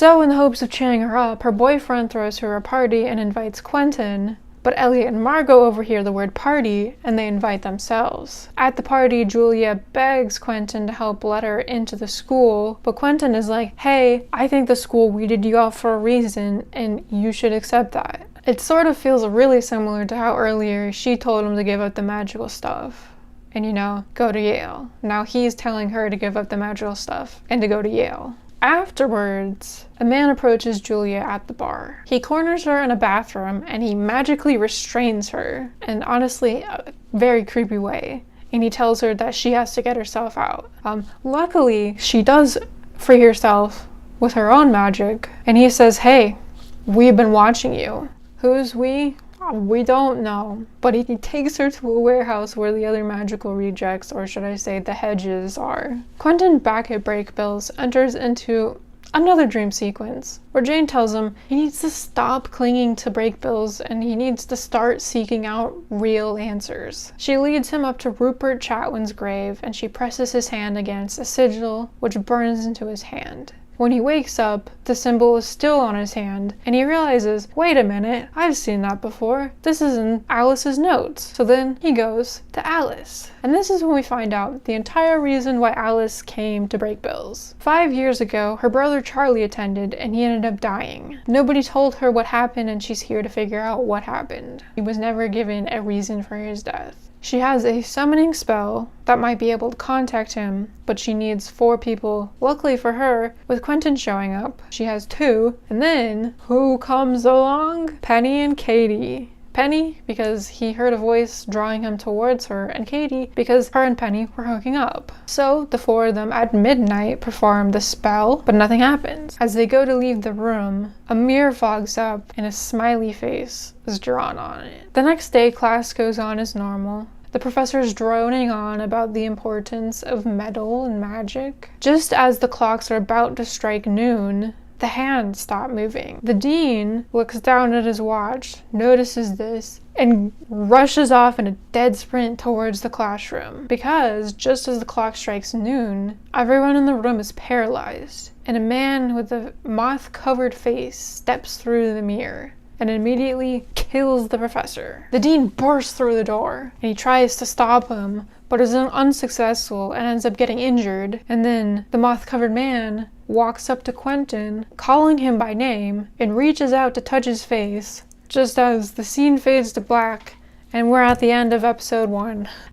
So in the hopes of cheering her up, her boyfriend throws her a party and invites Quentin, but Elliot and Margot overhear the word party and they invite themselves. At the party, Julia begs Quentin to help let her into the school, but Quentin is like, hey, I think the school weeded you out for a reason and you should accept that. It sort of feels really similar to how earlier she told him to give up the magical stuff and, go to Yale. Now he's telling her to give up the magical stuff and to go to Yale. Afterwards, a man approaches Julia at the bar. He corners her in a bathroom and he magically restrains her, in honestly a very creepy way. And he tells her that she has to get herself out. Luckily, she does free herself with her own magic. And he says, hey, we've been watching you. Who's we? We don't know. But he takes her to a warehouse where the other magical rejects, or should I say the hedges, are. Quentin, back at Breakbills, enters into another dream sequence where Jane tells him he needs to stop clinging to Breakbills and he needs to start seeking out real answers. She leads him up to Rupert Chatwin's grave and she presses his hand against a sigil which burns into his hand. When he wakes up, the symbol is still on his hand, and he realizes, wait a minute, I've seen that before. This is in Alice's notes. So then he goes to Alice. And this is when we find out the entire reason why Alice came to Breakbills. 5 years ago, her brother Charlie attended, and he ended up dying. Nobody told her what happened, and she's here to figure out what happened. He was never given a reason for his death. She has a summoning spell that might be able to contact him, but she needs 4 people. Luckily for her, with Quentin showing up, she has 2. And then, who comes along? Penny and Katie. Penny, because he heard a voice drawing him towards her, and Katie, because her and Penny were hooking up. So the 4 of them at midnight perform the spell, but nothing happens. As they go to leave the room, a mirror fogs up and a smiley face is drawn on it. The next day, class goes on as normal. The professor is droning on about the importance of metal and magic. Just as the clocks are about to strike noon, the hands stop moving. The dean looks down at his watch, notices this, and rushes off in a dead sprint towards the classroom. Because just as the clock strikes noon, everyone in the room is paralyzed, and a man with a moth-covered face steps through the mirror and immediately kills the professor. The dean bursts through the door, and he tries to stop him, but is unsuccessful and ends up getting injured. And then the moth-covered man walks up to Quentin, calling him by name, and reaches out to touch his face, just as the scene fades to black, and we're at the end of episode 1.